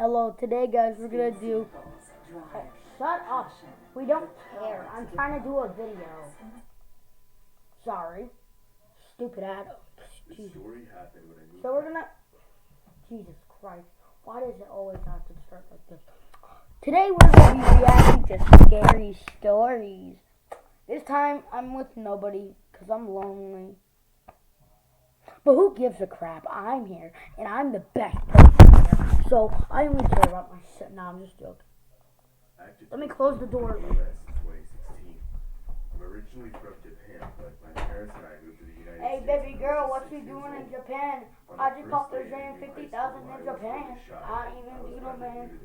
Hello, today guys, we're gonna do. Shut up. We don't care. I'm trying to do a video. Sorry. Stupid Adam. Jesus. So we're gonna. Jesus Christ. Why does it always have to start like this? Today we're gonna be reacting to scary stories. This time I'm with nobody because I'm lonely. But who gives a crap? I'm here, and I'm the best person here. So I only care about myself. Nah, I'm just joking. Let me close the door. I'm originally from Japan, but my parents and I moved to the United States. Hey, baby girl, what you doing in Japan? I just popped their saying 50,000 in Japan. I even do no man.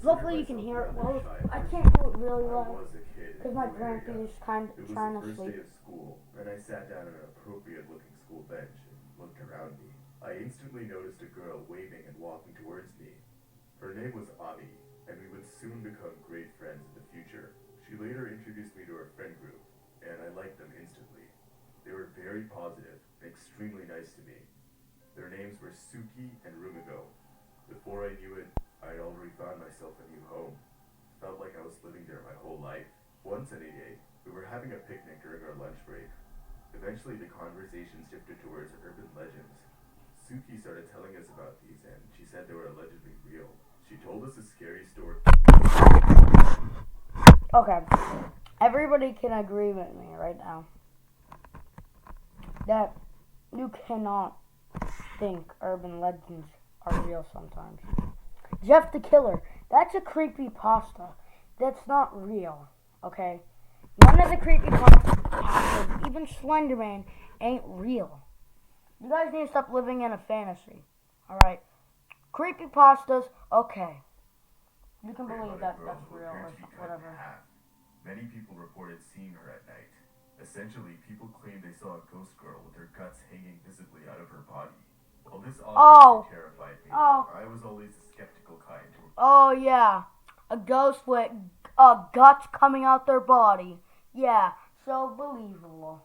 Hopefully you can hear it well. I can't do it really well because my grandpa is kind of trying to sleep. First day of school, and I sat down on an appropriate-looking school bench and looked around me. I instantly noticed a girl waving and walking towards me. Her name was Ami, and we would soon become great friends in the future. She later introduced me to her friend group, and I liked them instantly. They were very positive and extremely nice to me. Their names were Suki and Rumiko. Before I knew it, I'd already found myself a new home. Felt like I was living there my whole life. One sunny day, we were having a picnic during our lunch break. Eventually, the conversation shifted towards urban legends. Suki started telling us about these, and she said they were allegedly real. She told us a scary story. Okay, everybody can agree with me right now that you cannot think urban legends are real sometimes. Jeff the Killer, that's a creepy pasta. That's not real, okay? None of the creepy pastas, even Slenderman, ain't real. You guys need to stop living in a fantasy, alright? Creepy pastas, okay. You can believe that that's real or whatever. Many people reported seeing her at night. Essentially, people claimed they saw a ghost girl with her guts hanging visibly out of her body. While this obviously terrified me, I was always the skeptical kind. Oh yeah, a ghost with guts coming out their body. Yeah, so believable.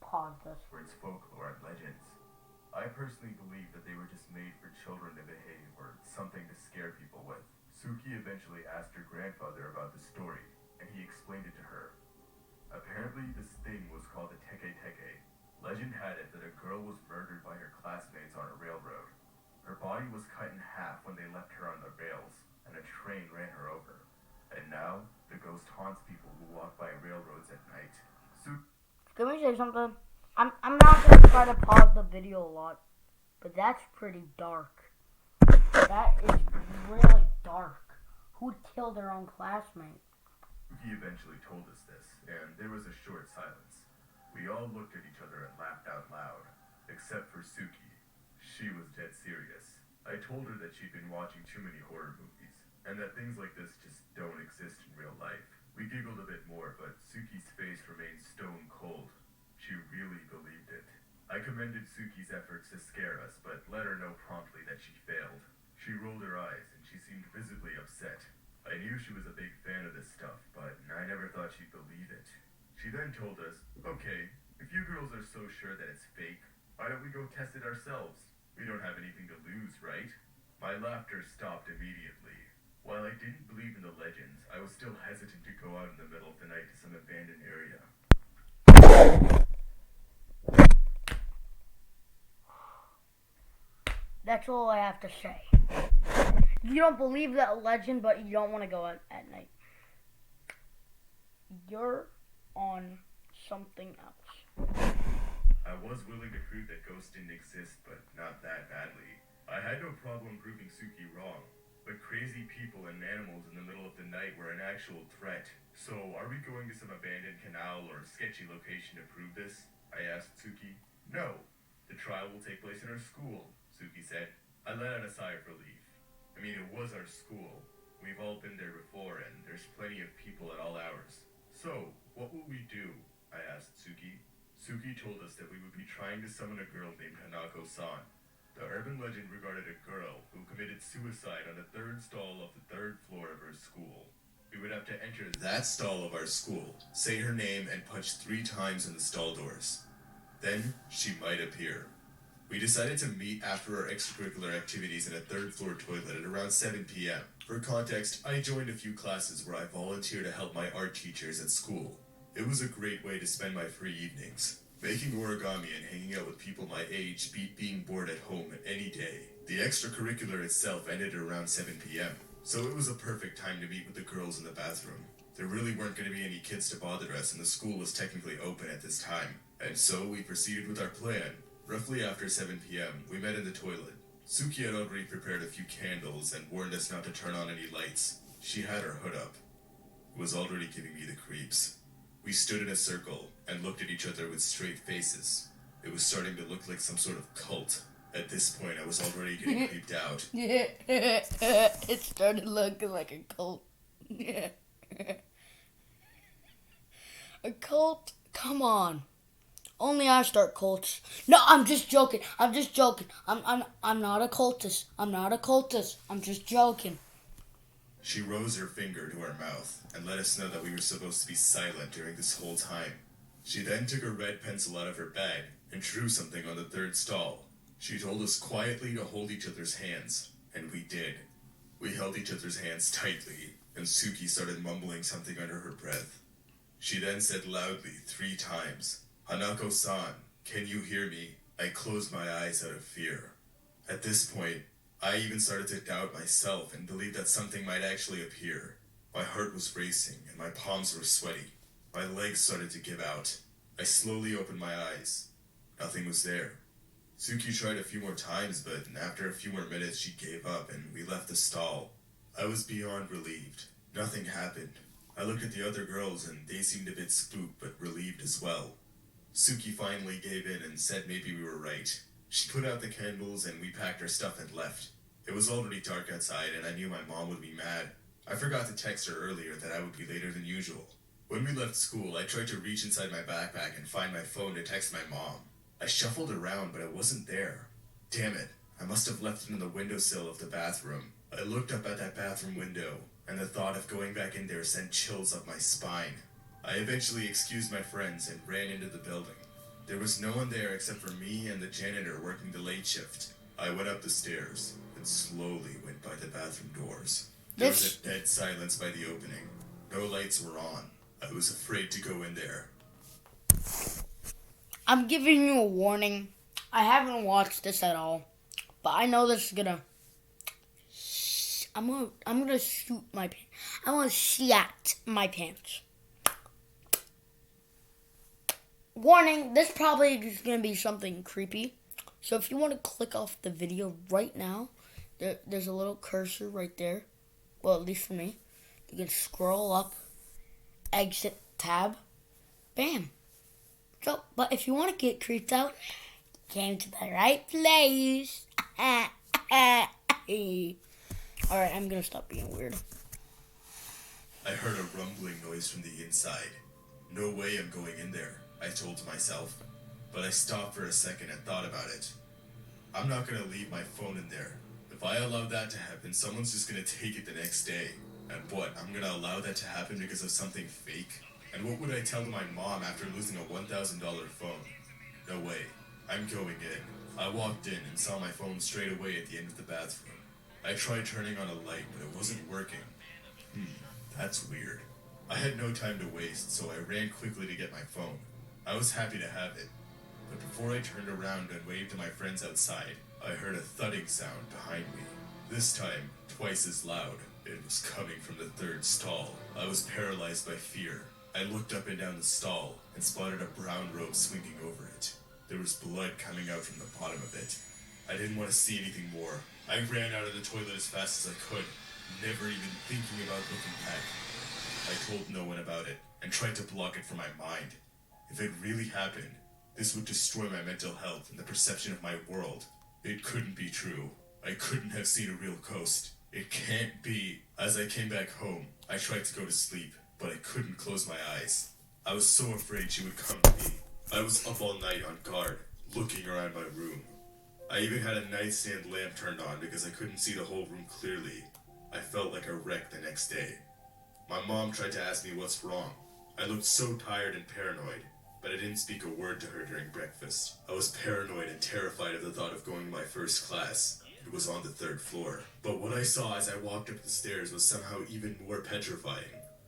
Pause this. For its folklore and legends. I personally believe that they were just made for children to behave or something to scare people with. Suki eventually asked her grandfather about the story, and he explained it to her. Apparently, this thing was called the Teke Teke. Legend had it that a girl was murdered by her classmates on a railroad. Her body was cut in half when they left her on the rails, and a train ran her over. And now, the ghost haunts people who walk by railroads at night. Can we say something? I'm not going to try to pause the video a lot, but that's pretty dark. That is really dark. Who'd kill their own classmate? He eventually told us this, and there was a short silence. We all looked at each other and laughed out loud, except for Suki. She was dead serious. I told her that she'd been watching too many horror movies, and that things like this just don't exist in real life. We giggled a bit more, but Suki's face remained stone cold. She really believed it. I commended Suki's efforts to scare us, but let her know promptly that she failed. She rolled her eyes, and she seemed visibly upset. I knew she was a big fan of this stuff, but I never thought she'd believe it. She then told us, okay, if you girls are so sure that it's fake, why don't we go test it ourselves? We don't have anything to lose, right? My laughter stopped immediately. While I didn't believe in the legends, I was still hesitant to go out in the middle of the night to some abandoned area. That's all I have to say. You don't believe that legend, but you don't want to go out at night. You're on something else. I was willing to prove that ghosts didn't exist, but not that badly. I had no problem proving Suki wrong, but crazy people and animals in the middle of the night were an actual threat. So, are we going to some abandoned canal or sketchy location to prove this? I asked Suki. No. The trial will take place in our school, Suki said. I let out a sigh of relief. I mean, it was our school. We've all been there before, and there's plenty of people at all hours. So, what will we do? I asked Suki. Suki told us that we would be trying to summon a girl named Hanako-san. The urban legend regarded a girl who committed suicide on the third stall of the third floor of her school. We would have to enter that stall of our school, say her name, and punch 3 times in the stall doors. Then she might appear. We decided to meet after our extracurricular activities in a third-floor toilet at around 7 p.m. For context, I joined a few classes where I volunteered to help my art teachers at school. It was a great way to spend my free evenings. Making origami and hanging out with people my age beat being bored at home any day. The extracurricular itself ended at around 7 p.m., so it was a perfect time to meet with the girls in the bathroom. There really weren't going to be any kids to bother us, and the school was technically open at this time. And so we proceeded with our plan. Roughly after 7 p.m., we met in the toilet. Suki had already prepared a few candles and warned us not to turn on any lights. She had her hood up. It was already giving me the creeps. We stood in a circle and looked at each other with straight faces. It was starting to look like some sort of cult. At this point, I was already getting creeped out. It started looking like a cult. A cult? Come on. Only I start cults. No, I'm just joking. I'm not a cultist. I'm just joking. She rose her finger to her mouth and let us know that we were supposed to be silent during this whole time. She then took a red pencil out of her bag and drew something on the third stall. She told us quietly to hold each other's hands, and we did. We held each other's hands tightly, and Suki started mumbling something under her breath. She then said loudly 3 times, "Hanako-san, can you hear me?" I closed my eyes out of fear. At this point, I even started to doubt myself and believe that something might actually appear. My heart was racing and my palms were sweaty. My legs started to give out. I slowly opened my eyes. Nothing was there. Suki tried a few more times, but after a few more minutes she gave up and we left the stall. I was beyond relieved. Nothing happened. I looked at the other girls and they seemed a bit spooked but relieved as well. Suki finally gave in and said maybe we were right. She put out the candles and we packed our stuff and left. It was already dark outside and I knew my mom would be mad. I forgot to text her earlier that I would be later than usual. When we left school, I tried to reach inside my backpack and find my phone to text my mom. I shuffled around, but it wasn't there. Damn it, I must have left it in the windowsill of the bathroom. I looked up at that bathroom window, and the thought of going back in there sent chills up my spine. I eventually excused my friends and ran into the building. There was no one there except for me and the janitor working the late shift. I went up the stairs and slowly went by the bathroom doors. There was a dead silence by the opening. No lights were on. I was afraid to go in there. I'm giving you a warning. I haven't watched this at all, but I know this is gonna. I'm gonna shoot my pants. I'm gonna shat my pants. Warning, this probably is gonna be something creepy. So if you want to click off the video right now, there's a little cursor right there. Well, at least for me. You can scroll up, exit tab, bam. So, but if you want to get creeped out, came to the right place. Alright, I'm gonna stop being weird. I heard a rumbling noise from the inside. No way I'm going in there, I told myself. But I stopped for a second and thought about it. I'm not gonna leave my phone in there. If I allow that to happen, someone's just gonna take it the next day. And what, I'm gonna allow that to happen because of something fake? And what would I tell my mom after losing a $1,000 phone? No way. I'm going in. I walked in and saw my phone straight away at the end of the bathroom. I tried turning on a light, but it wasn't working. That's weird. I had no time to waste, so I ran quickly to get my phone. I was happy to have it. But before I turned around and waved to my friends outside, I heard a thudding sound behind me. This time, twice as loud. It was coming from the third stall. I was paralyzed by fear. I looked up and down the stall and spotted a brown robe swinging over it. There was blood coming out from the bottom of it. I didn't want to see anything more. I ran out of the toilet as fast as I could, never even thinking about looking back. I told no one about it and tried to block it from my mind. If it really happened, this would destroy my mental health and the perception of my world. It couldn't be true. I couldn't have seen a real ghost. It can't be. As I came back home, I tried to go to sleep, but I couldn't close my eyes. I was so afraid she would come to me. I was up all night on guard, looking around my room. I even had a nightstand lamp turned on because I couldn't see the whole room clearly. I felt like a wreck the next day. My mom tried to ask me what's wrong. I looked so tired and paranoid, but I didn't speak a word to her during breakfast. I was paranoid and terrified of the thought of going to my first class. It was on the 3rd floor. But what I saw as I walked up the stairs was somehow even more petrifying.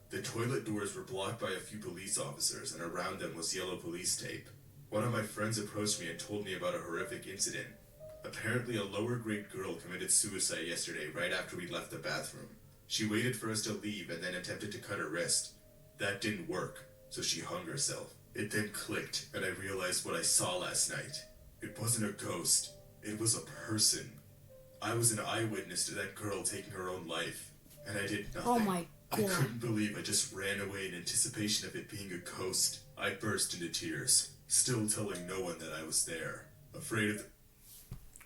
The toilet doors were blocked by a few police officers, and around them was yellow police tape. One of my friends approached me and told me about a horrific incident. Apparently, a lower-grade girl committed suicide yesterday right after we left the bathroom. She waited for us to leave and then attempted to cut her wrist. That didn't work, so she hung herself. It then clicked, and I realized what I saw last night. It wasn't a ghost. It was a person. I was an eyewitness to that girl taking her own life, and I did nothing. Oh my I God. couldn't believe I just ran away in anticipation of it being a ghost. I burst into tears, still telling no one that I was there, afraid of the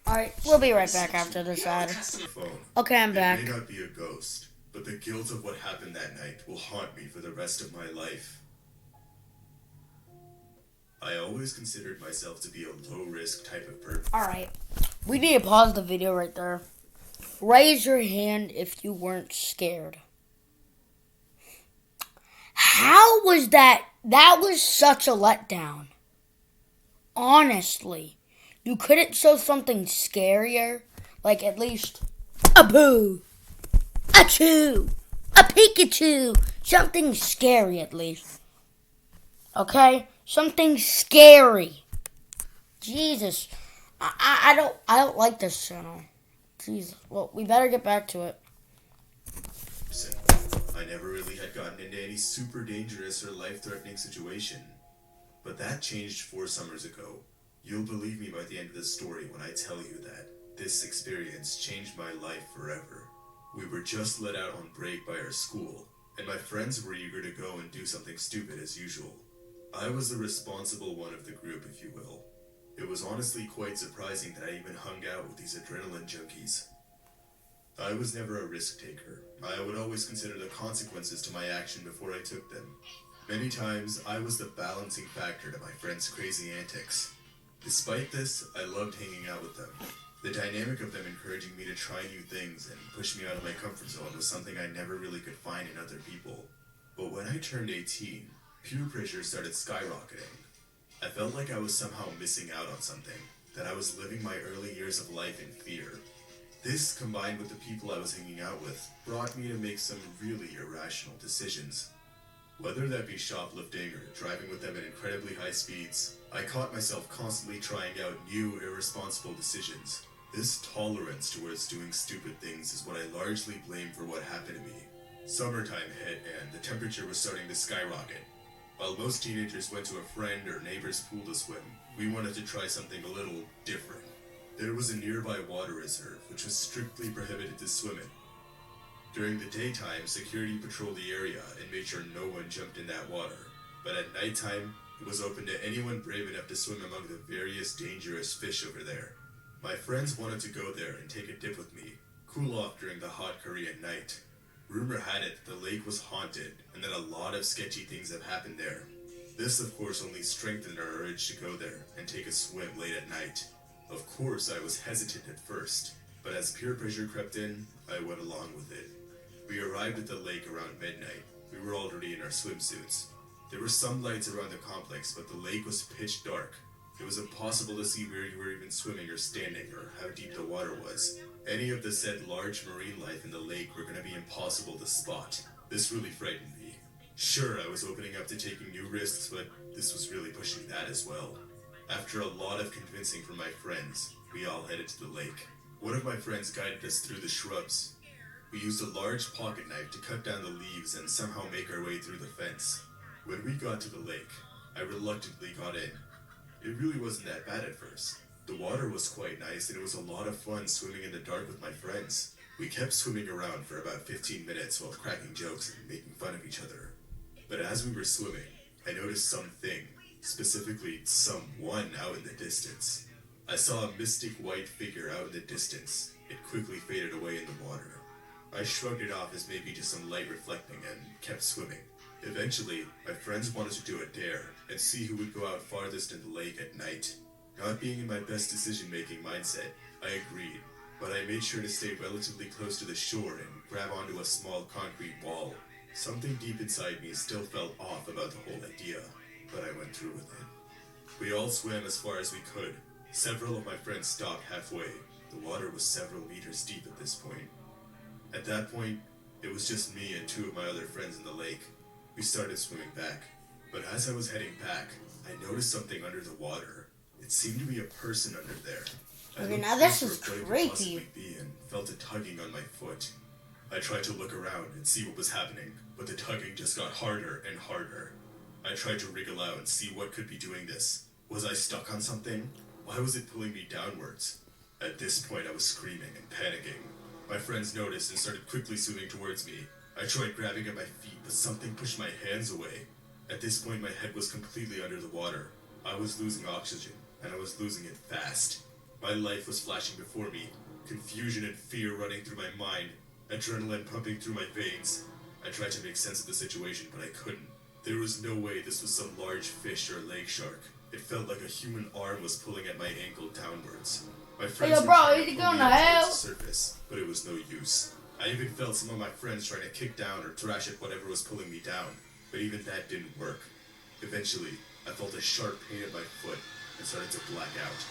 Alright, we'll be right back after this ad. phone. Okay, I'm back. It may not be a ghost, but the guilt of what happened that night will haunt me for the rest of my life. I always considered myself to be a low-risk type of person. Alright, we need to pause the video right there. Raise your hand if you weren't scared. How was that? That was such a letdown. Honestly. You couldn't show something scarier? Like at least a boo, a chew, a Pikachu. Something scary at least. Okay? Something scary. Jesus. I don't like this channel. Jesus. Well, we better get back to it. I never really had gotten into any super dangerous or life-threatening situation. But that changed 4 summers ago. You'll believe me by the end of the story when I tell you that this experience changed my life forever. We were just let out on break by our school, and my friends were eager to go and do something stupid as usual. I was the responsible one of the group, if you will. It was honestly quite surprising that I even hung out with these adrenaline junkies. I was never a risk taker. I would always consider the consequences to my action before I took them. Many times, I was the balancing factor to my friends' crazy antics. Despite this, I loved hanging out with them. The dynamic of them encouraging me to try new things and push me out of my comfort zone was something I never really could find in other people. But when I turned 18, peer pressure started skyrocketing. I felt like I was somehow missing out on something, that I was living my early years of life in fear. This, combined with the people I was hanging out with, brought me to make some really irrational decisions. Whether that be shoplifting or driving with them at incredibly high speeds, I caught myself constantly trying out new, irresponsible decisions. This tolerance towards doing stupid things is what I largely blame for what happened to me. Summertime hit and the temperature was starting to skyrocket. While most teenagers went to a friend or neighbor's pool to swim, we wanted to try something a little different. There was a nearby water reserve, which was strictly prohibited to swim in. During the daytime, security patrolled the area and made sure no one jumped in that water. But at nighttime, it was open to anyone brave enough to swim among the various dangerous fish over there. My friends wanted to go there and take a dip with me, cool off during the hot Korean night. Rumor had it that the lake was haunted and that a lot of sketchy things have happened there. This, of course, only strengthened our urge to go there and take a swim late at night. Of course, I was hesitant at first, but as peer pressure crept in, I went along with it. We arrived at the lake around midnight. We were already in our swimsuits. There were some lights around the complex, but the lake was pitch dark. It was impossible to see where you were even swimming or standing, or how deep the water was. Any of the said large marine life in the lake were going to be impossible to spot. This really frightened me. Sure, I was opening up to taking new risks, but this was really pushing that as well. After a lot of convincing from my friends, we all headed to the lake. One of my friends guided us through the shrubs. We used a large pocket knife to cut down the leaves and somehow make our way through the fence. When we got to the lake, I reluctantly got in. It really wasn't that bad at first. The water was quite nice and it was a lot of fun swimming in the dark with my friends. We kept swimming around for about 15 minutes while cracking jokes and making fun of each other. But as we were swimming, I noticed something, specifically someone out in the distance. I saw a mystic white figure out in the distance. It quickly faded away in the water. I shrugged it off as maybe just some light reflecting and kept swimming. Eventually, my friends wanted to do a dare and see who would go out farthest in the lake at night. Not being in my best decision-making mindset, I agreed, but I made sure to stay relatively close to the shore and grab onto a small concrete wall. Something deep inside me still felt off about the whole idea. but I went through with it. We all swam as far as we could. Several of my friends stopped halfway. The water was several meters deep at this point. At that point, it was just me and two of my other friends in the lake. We started swimming back, but as I was heading back, I noticed something under the water. It seemed to be a person under there. I Okay, looked now this closer is at what it could creepy. possibly be and felt a tugging on my foot. I tried to look around and see what was happening, but the tugging just got harder and harder. I tried to wriggle out and see what could be doing this. Was I stuck on something? Why was it pulling me downwards? At this point, I was screaming and panicking. My friends noticed and started quickly swimming towards me. I tried grabbing at my feet, but something pushed my hands away. At this point, my head was completely under the water. I was losing oxygen, and I was losing it fast. My life was flashing before me, confusion and fear running through my mind, adrenaline pumping through my veins. I tried to make sense of the situation, but I couldn't. There was no way this was some large fish or lake shark. It felt like a human arm was pulling at my ankle downwards. My friends were bro, trying is to he pull me going up to hell? towards the surface, but it was no use. I even felt some of my friends trying to kick down or thrash at whatever was pulling me down, but even that didn't work. Eventually, I felt a sharp pain at my foot and started to black out.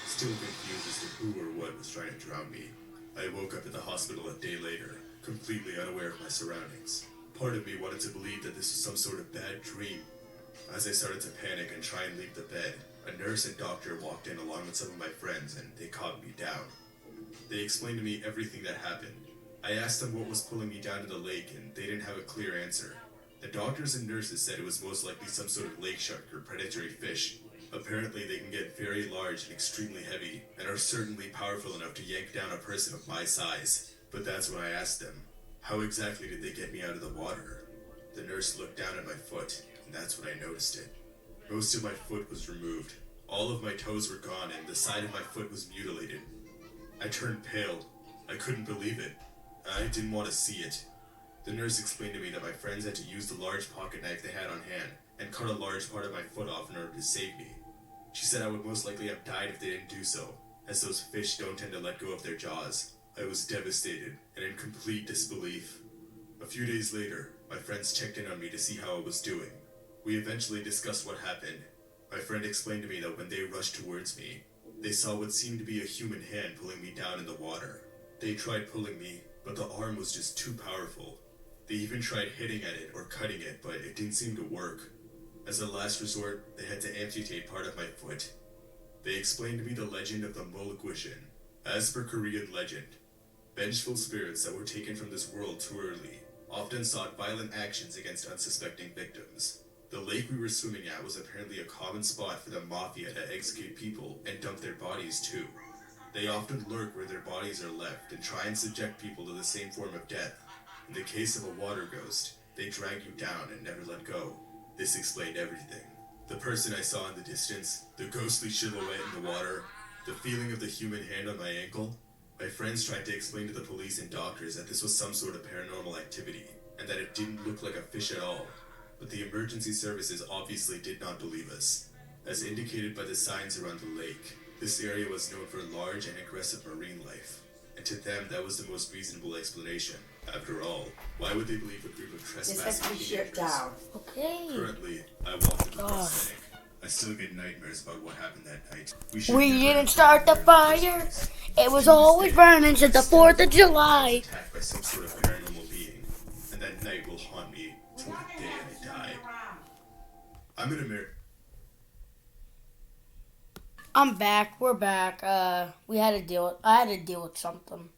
Still confused as to who or what was trying to drown me. I woke up at the hospital a day later, completely unaware of my surroundings. Part of me wanted to believe that this was some sort of bad dream. As I started to panic and try and leave the bed, a nurse and doctor walked in along with some of my friends and they calmed me down. They explained to me everything that happened. I asked them what was pulling me down to the lake and they didn't have a clear answer. The doctors and nurses said it was most likely some sort of lake shark or predatory fish. Apparently they can get very large and extremely heavy and are certainly powerful enough to yank down a person of my size. But that's when I asked them, how exactly did they get me out of the water? The nurse looked down at my foot and that's when I noticed it. Most of my foot was removed. All of my toes were gone and the side of my foot was mutilated. I turned pale. I couldn't believe it. I didn't want to see it. The nurse explained to me that my friends had to use the large pocket knife they had on hand and cut a large part of my foot off in order to save me. She said I would most likely have died if they didn't do so, as those fish don't tend to let go of their jaws. I was devastated and in complete disbelief. A few days later, my friends checked in on me to see how I was doing. We eventually discussed what happened. My friend explained to me that when they rushed towards me, they saw what seemed to be a human hand pulling me down in the water. They tried pulling me, but the arm was just too powerful. They even tried hitting at it or cutting it, but it didn't seem to work. As a last resort, they had to amputate part of my foot. They explained to me the legend of the Molokwishin. As per Korean legend, vengeful spirits that were taken from this world too early often sought violent actions against unsuspecting victims. The lake we were swimming at was apparently a common spot for the mafia to execute people and dump their bodies too. They often lurk where their bodies are left and try and subject people to the same form of death. In the case of a water ghost, they drag you down and never let go. This explained everything. The person I saw in the distance, the ghostly silhouette in the water, the feeling of the human hand on my ankle. My friends tried to explain to the police and doctors that this was some sort of paranormal activity, and that it didn't look like a fish at all. But the emergency services obviously did not believe us. As indicated by the signs around the lake, this area was known for large and aggressive marine life, and to them that was the most reasonable explanation. After all, why would they believe a group of This has trespassing to be shut teenagers? down. Okay. Currently, I walk in the God. prosthetic. I still get nightmares about what happened that night. We never didn't have start the burned fire. this place. It was To this always day, burning since the I still 4th of get July. attacked by some sort of paranormal being, and that night will haunt me till the day I die. I'm in America. I'm back. We're back. I had to deal with something.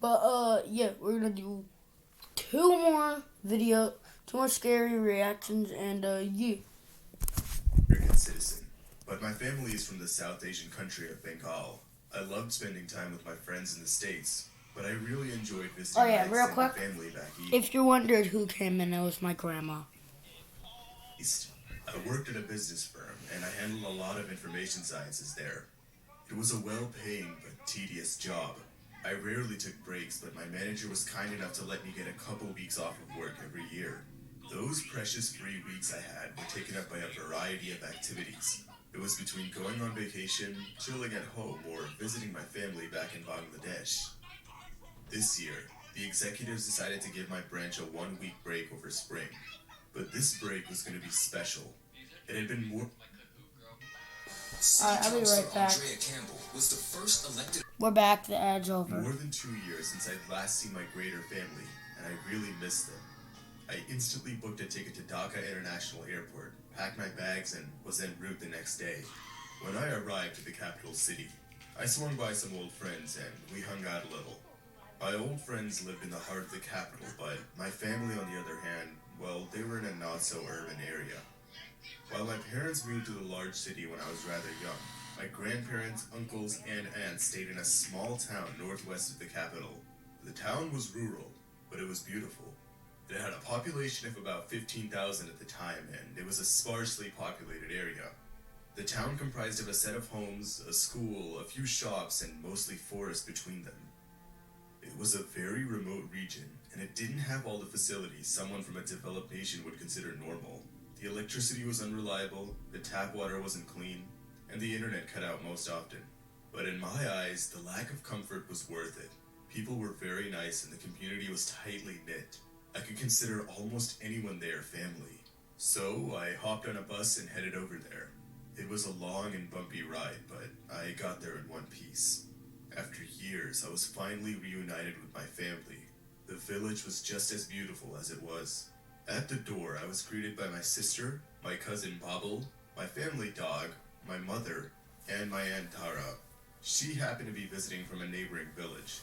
But yeah, we're gonna do two more scary reactions, and yeah. American citizen, but my family is from the South Asian country of Bengal. I loved spending time with my friends in the States, but I really enjoyed visiting Oh, yeah, my real extended quick. family back If you wondered who came in, it was my grandma. east. I worked at a business firm, and I handled a lot of information sciences there. It was a well-paying but tedious job. I rarely took breaks, but my manager was kind enough to let me get a couple weeks off of work every year. Those precious 3 weeks I had were taken up by a variety of activities. It was between going on vacation, chilling at home, or visiting my family back in Bangladesh. This year, the executives decided to give my branch a 1-week break over spring. But this break was going to be special. It had been more. Alright, I'll be right back. Andrea Campbell was the first elected. We're back. The ad's over. More than 2 years since I'd last seen my greater family, and I really missed them. I instantly booked a ticket to Dhaka International Airport, packed my bags, and was en route the next day. When I arrived at the capital city, I swung by some old friends and we hung out a little. My old friends lived in the heart of the capital, but my family, on the other hand, well, they were in a not-so-urban area. While my parents moved to the large city when I was rather young, my grandparents, uncles, and aunts stayed in a small town northwest of the capital. The town was rural, but it was beautiful. It had a population of about 15,000 at the time, and it was a sparsely populated area. The town comprised of a set of homes, a school, a few shops, and mostly forest between them. It was a very remote region, and it didn't have all the facilities someone from a developed nation would consider normal. The electricity was unreliable, the tap water wasn't clean, and the internet cut out most often. But in my eyes, the lack of comfort was worth it. People were very nice and the community was tightly knit. I could consider almost anyone there family. So I hopped on a bus and headed over there. It was a long and bumpy ride, but I got there in one piece. After years, I was finally reunited with my family. The village was just as beautiful as it was. At the door, I was greeted by my sister, my cousin Babel, my family dog, my mother, and my Aunt Tara. She happened to be visiting from a neighboring village.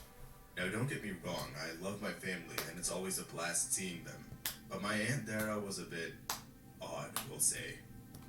Now don't get me wrong, I love my family and it's always a blast seeing them. But my Aunt Tara was a bit odd, we'll say.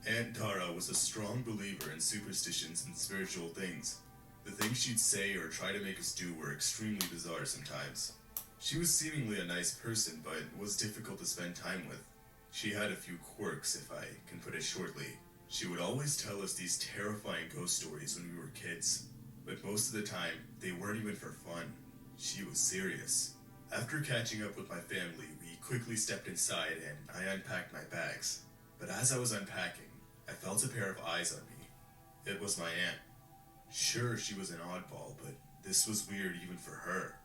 Aunt Tara was a strong believer in superstitions and spiritual things. The things she'd say or try to make us do were extremely bizarre sometimes. She was seemingly a nice person, but was difficult to spend time with. She had a few quirks, if I can put it shortly. She would always tell us these terrifying ghost stories when we were kids, but most of the time, they weren't even for fun. She was serious. After catching up with my family, we quickly stepped inside and I unpacked my bags. But as I was unpacking, I felt a pair of eyes on me. It was my aunt. Sure, she was an oddball, but this was weird even for her.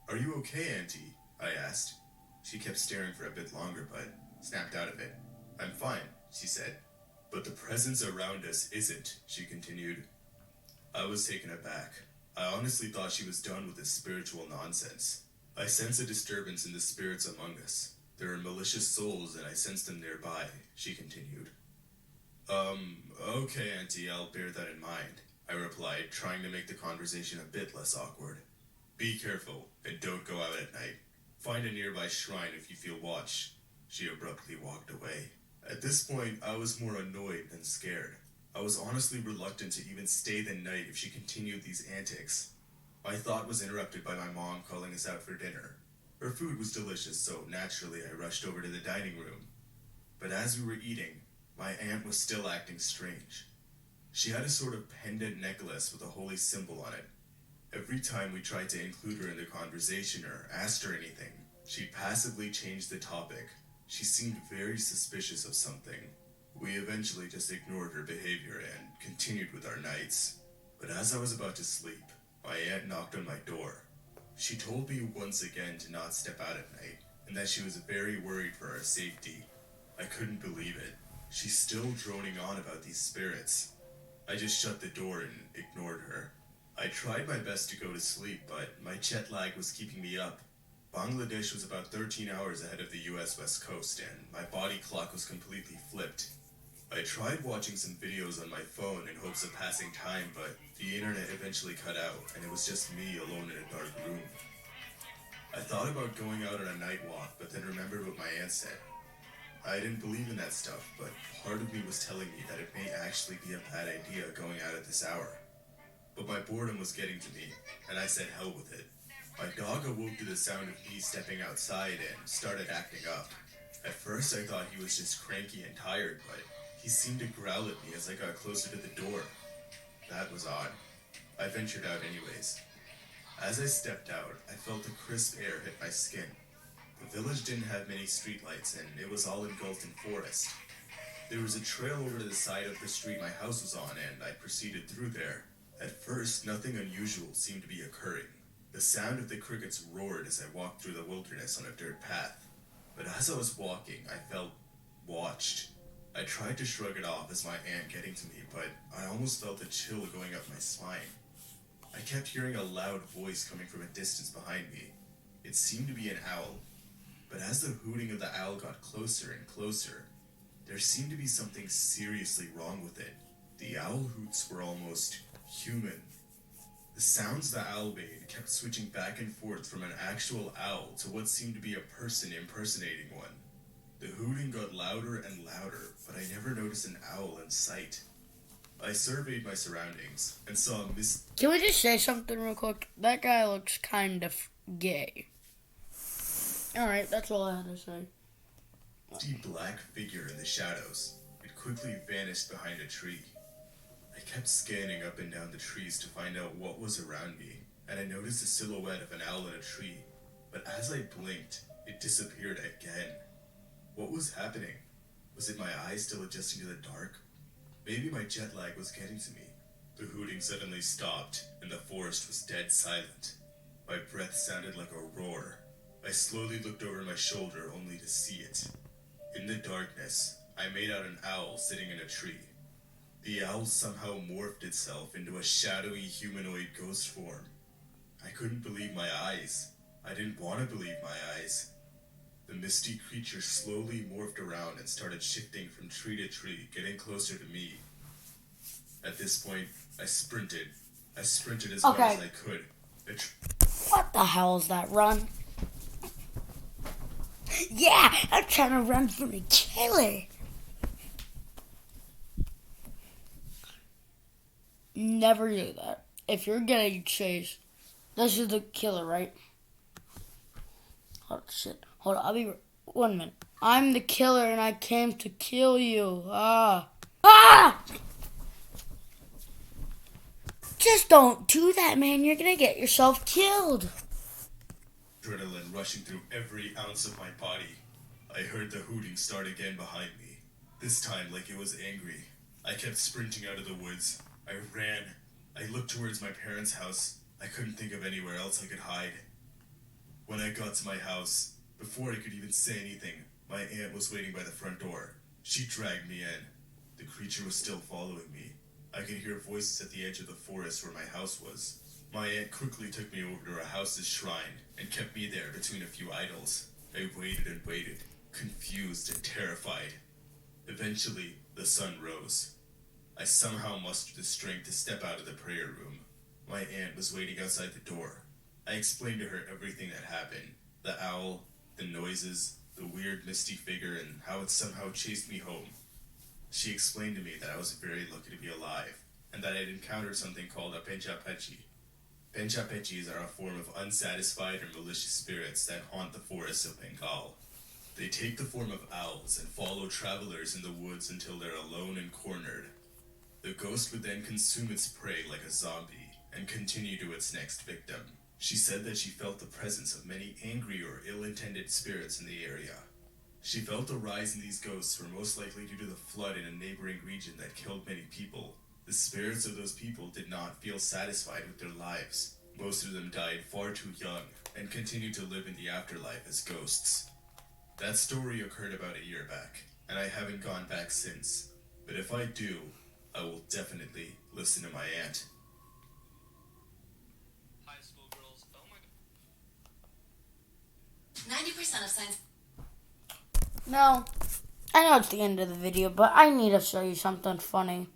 "Are you okay, Auntie?" I asked. She kept staring for a bit longer, but snapped out of it. "I'm fine," she said. "But the presence around us isn't," she continued. I was taken aback. I honestly thought she was done with this spiritual nonsense. "I sense a disturbance in the spirits among us. There are malicious souls and I sense them nearby," she continued. Okay, Auntie, I'll bear that in mind," I replied, trying to make the conversation a bit less awkward. "Be careful, and don't go out at night. Find a nearby shrine if you feel watched." She abruptly walked away. At this point, I was more annoyed than scared. I was honestly reluctant to even stay the night if she continued these antics. My thought was interrupted by my mom calling us out for dinner. Her food was delicious, so naturally I rushed over to the dining room. But as we were eating, my aunt was still acting strange. She had a sort of pendant necklace with a holy symbol on it. Every time we tried to include her in the conversation or asked her anything, she'd passively change the topic. She seemed very suspicious of something. We eventually just ignored her behavior and continued with our nights. But as I was about to sleep, my aunt knocked on my door. She told me once again to not step out at night, and that she was very worried for our safety. I couldn't believe it. She's still droning on about these spirits. I just shut the door and ignored her. I tried my best to go to sleep, but my jet lag was keeping me up. Bangladesh was about 13 hours ahead of the US West Coast, and my body clock was completely flipped. I tried watching some videos on my phone in hopes of passing time, but the internet eventually cut out, and it was just me alone in a dark room. I thought about going out on a night walk, but then remembered what my aunt said. I didn't believe in that stuff, but part of me was telling me that it may actually be a bad idea going out at this hour. But my boredom was getting to me, and I said hell with it. My dog awoke to the sound of me stepping outside and started acting up. At first I thought he was just cranky and tired, but he seemed to growl at me as I got closer to the door. That was odd. I ventured out anyways. As I stepped out, I felt the crisp air hit my skin. The village didn't have many streetlights, and it was all engulfed in forest. There was a trail over to the side of the street my house was on, and I proceeded through there. At first, nothing unusual seemed to be occurring. The sound of the crickets roared as I walked through the wilderness on a dirt path. But as I was walking, I felt watched. I tried to shrug it off as my aunt getting to me, but I almost felt a chill going up my spine. I kept hearing a loud voice coming from a distance behind me. It seemed to be an owl, but as the hooting of the owl got closer and closer, there seemed to be something seriously wrong with it. The owl hoots were almost human. The sounds the owl made kept switching back and forth from an actual owl to what seemed to be a person impersonating one. The hooting got louder and louder, but I never noticed an owl in sight. I surveyed my surroundings and saw a Can we just say something real quick? That guy looks kind of gay. Alright, that's all I had to say. misty black figure in the shadows. It quickly vanished behind a tree. I kept scanning up and down the trees to find out what was around me, and I noticed the silhouette of an owl in a tree, but as I blinked, it disappeared again. What was happening? Was it my eyes still adjusting to the dark? Maybe my jet lag was getting to me. The hooting suddenly stopped, and the forest was dead silent. My breath sounded like a roar. I slowly looked over my shoulder only to see it. In the darkness, I made out an owl sitting in a tree. The owl somehow morphed itself into a shadowy humanoid ghost form. I couldn't believe my eyes. I didn't want to believe my eyes. The misty creature slowly morphed around and started shifting from tree to tree, getting closer to me. At this point, I sprinted. I sprinted as far as I could. What the hell is that run? Yeah, I'm trying to run from a killer. Never do that. If you're getting chased, this is the killer, right? Oh, shit. Hold on, I'll be 1 minute. I'm the killer and I came to kill you. Ah! Just don't do that, man. You're gonna get yourself killed. Adrenaline rushing through every ounce of my body. I heard the hooting start again behind me. This time like it was angry. I kept sprinting out of the woods. I ran. I looked towards my parents' house. I couldn't think of anywhere else I could hide. When I got to my house, before I could even say anything, my aunt was waiting by the front door. She dragged me in. The creature was still following me. I could hear voices at the edge of the forest where my house was. My aunt quickly took me over to her house's shrine and kept me there between a few idols. I waited and waited, confused and terrified. Eventually, the sun rose. I somehow mustered the strength to step out of the prayer room. My aunt was waiting outside the door. I explained to her everything that happened. The owl, the noises, the weird misty figure, and how it somehow chased me home. She explained to me that I was very lucky to be alive, and that I'd encountered something called a Penchapechi. Penchapechis are a form of unsatisfied or malicious spirits that haunt the forests of Bengal. They take the form of owls and follow travelers in the woods until they're alone and cornered. The ghost would then consume its prey like a zombie and continue to its next victim. She said that she felt the presence of many angry or ill-intended spirits in the area. She felt a rise in these ghosts were most likely due to the flood in a neighboring region that killed many people. The spirits of those people did not feel satisfied with their lives. Most of them died far too young and continued to live in the afterlife as ghosts. That story occurred about a year back, and I haven't gone back since. But if I do, I will definitely listen to my aunt. High school girls, oh my god. 90% of science. No, I know it's the end of the video, but I need to show you something funny.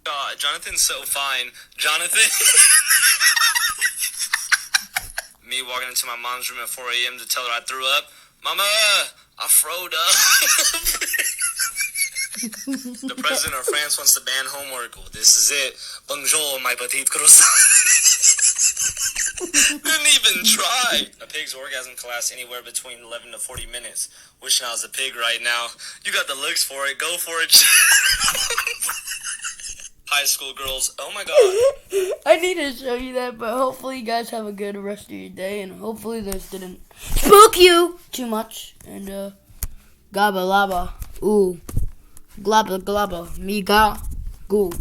God, Jonathan's so fine. Jonathan. Me walking into my mom's room at 4 a.m. to tell her I threw up. Mama, I froed up. The president of France wants to ban homework. Well, this is it. Bonjour, my petite croissant. Didn't even try. A pig's orgasm can last anywhere between 11 to 40 minutes. Wishing I was a pig right now. You got the looks for it. Go for it. High school girls. Oh my god. I need to show you that, but hopefully you guys have a good rest of your day, and hopefully this didn't spook you too much. And, gabba laba. Ooh. Glabba glabba. Me ga. Goo.